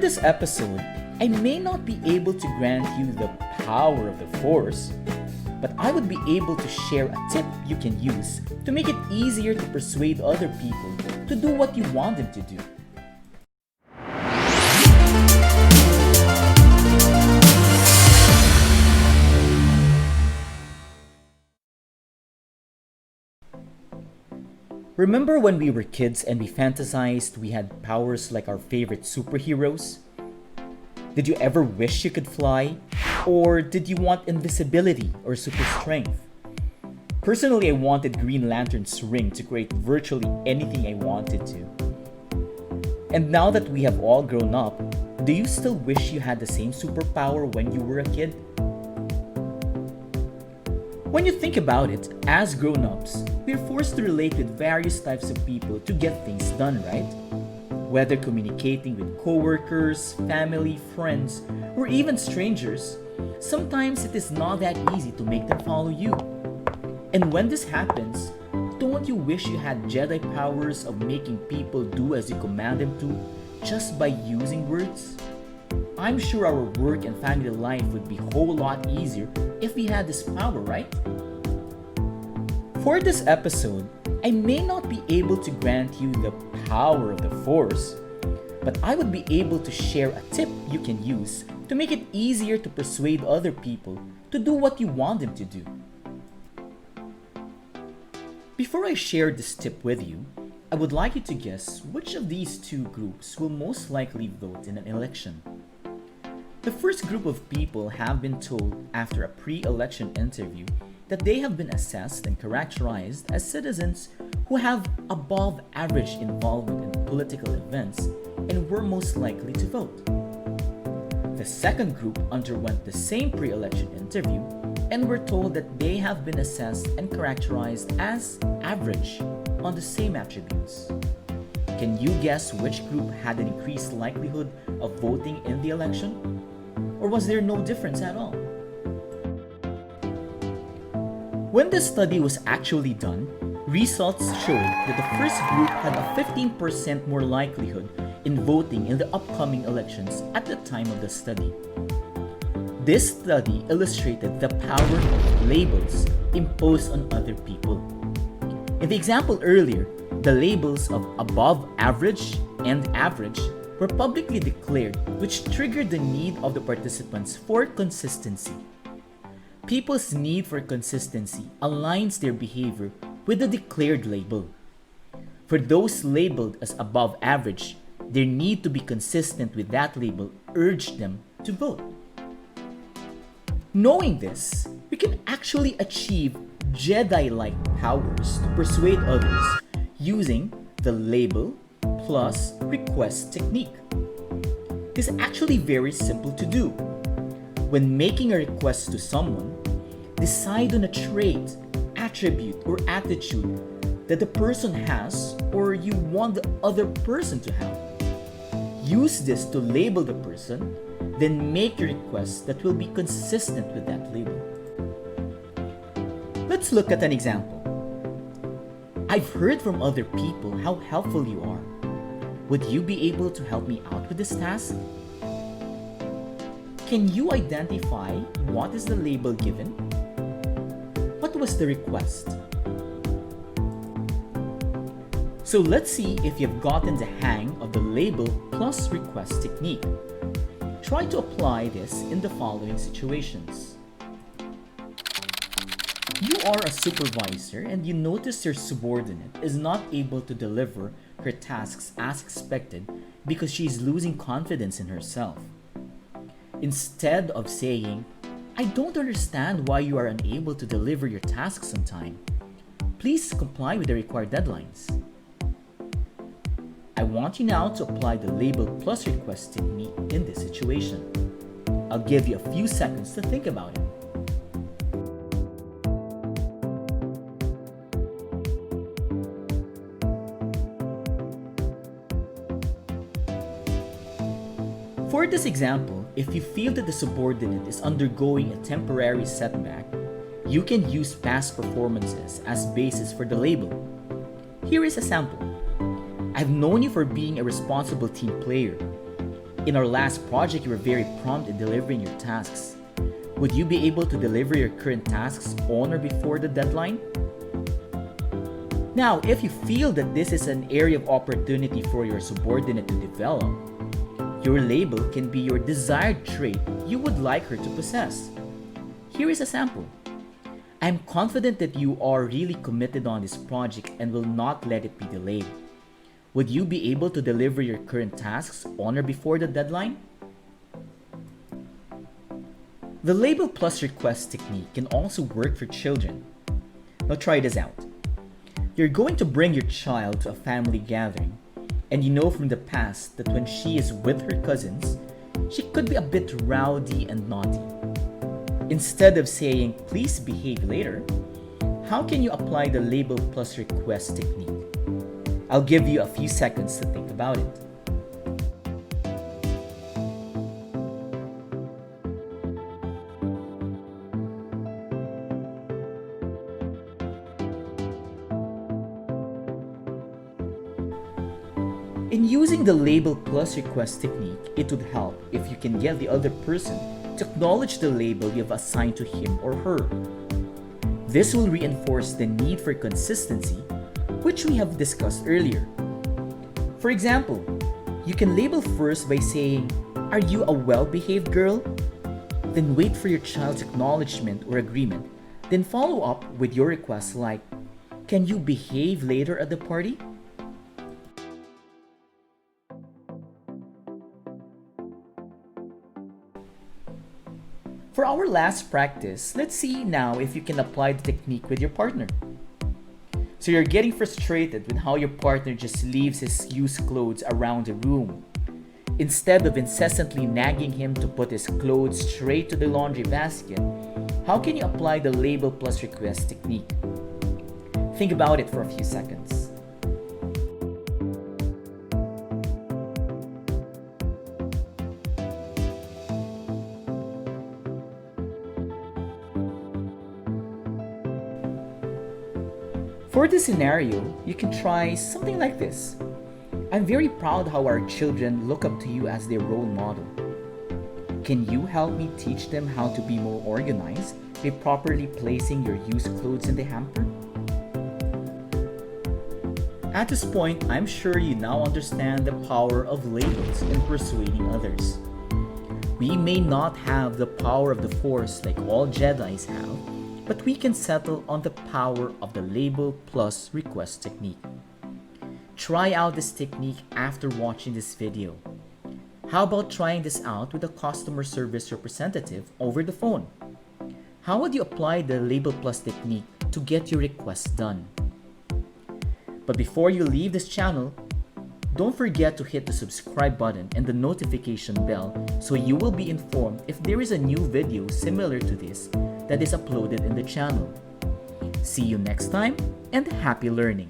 For this episode, I may not be able to grant you the power of the Force, but I would be able to share a tip you can use to make it easier to persuade other people to do what you want them to do. Remember when we were kids and we fantasized we had powers like our favorite superheroes? Did you ever wish you could fly? Or did you want invisibility or super strength? Personally, I wanted Green Lantern's ring to create virtually anything I wanted to. And now that we have all grown up, do you still wish you had the same superpower when you were a kid? When you think about it, as grown-ups, we're forced to relate with various types of people to get things done, right? Whether communicating with coworkers, family, friends, or even strangers, sometimes it is not that easy to make them follow you. And when this happens, don't you wish you had Jedi powers of making people do as you command them to just by using words? I'm sure our work and family life would be a whole lot easier if we had this power, right? For this episode, I may not be able to grant you the power of the Force, but I would be able to share a tip you can use to make it easier to persuade other people to do what you want them to do. Before I share this tip with you, I would like you to guess which of these two groups will most likely vote in an election. The first group of people have been told after a pre-election interview that they have been assessed and characterized as citizens who have above average involvement in political events and were most likely to vote. The second group underwent the same pre-election interview and were told that they have been assessed and characterized as average on the same attributes. Can you guess which group had an increased likelihood of voting in the election? Or was there no difference at all? When the study was actually done, results showed that the first group had a 15% more likelihood in voting in the upcoming elections at the time of the study. This study illustrated the power of labels imposed on other people. In the example earlier, the labels of above average and average were publicly declared, which triggered the need of the participants for consistency. People's need for consistency aligns their behavior with the declared label. For those labeled as above average, their need to be consistent with that label urged them to vote. Knowing this, we can actually achieve Jedi-like powers to persuade others using the label plus request technique. This is actually very simple to do. When making a request to someone, decide on a trait, attribute, or attitude that the person has or you want the other person to have. Use this to label the person, then make a request that will be consistent with that label. Let's look at an example. I've heard from other people how helpful you are. Would you be able to help me out with this task? Can you identify what is the label given? What was the request? So let's see if you've gotten the hang of the label plus request technique. Try to apply this in the following situations. You are a supervisor and you notice your subordinate is not able to deliver her tasks as expected because she is losing confidence in herself. Instead of saying, "I don't understand why you are unable to deliver your tasks on time. Please comply with the required deadlines." I want you now to apply the label plus request technique in this situation. I'll give you a few seconds to think about it. For this example, if you feel that the subordinate is undergoing a temporary setback, you can use past performances as basis for the label. Here is a sample. I've known you for being a responsible team player. In our last project, you were very prompt in delivering your tasks. Would you be able to deliver your current tasks on or before the deadline? Now, if you feel that this is an area of opportunity for your subordinate to develop, your label can be your desired trait you would like her to possess. Here is a sample. I am confident that you are really committed on this project and will not let it be delayed. Would you be able to deliver your current tasks on or before the deadline? The label plus request technique can also work for children. Now try this out. You're going to bring your child to a family gathering, and you know from the past that when she is with her cousins, she could be a bit rowdy and naughty. Instead of saying, "Please behave later," how can you apply the label plus request technique? I'll give you a few seconds to think about it. In using the label plus request technique, it would help if you can get the other person to acknowledge the label you have assigned to him or her. This will reinforce the need for consistency, which we have discussed earlier. For example, you can label first by saying, "Are you a well-behaved girl?" Then wait for your child's acknowledgement or agreement. Then follow up with your request like, "Can you behave later at the party?" For our last practice, let's see now if you can apply the technique with your partner. So you're getting frustrated with how your partner just leaves his used clothes around the room. Instead of incessantly nagging him to put his clothes straight to the laundry basket, how can you apply the label plus request technique? Think about it for a few seconds. For this scenario, you can try something like this. "I'm very proud how our children look up to you as their role model. Can you help me teach them how to be more organized by properly placing your used clothes in the hamper?" At this point, I'm sure you now understand the power of labels in persuading others. We may not have the power of the Force like all Jedis have, but we can settle on the power of the label plus request technique. Try out this technique after watching this video. How about trying this out with a customer service representative over the phone? How would you apply the label plus technique to get your request done? But before you leave this channel, don't forget to hit the subscribe button and the notification bell so you will be informed if there is a new video similar to this that is uploaded in the channel. See you next time and happy learning!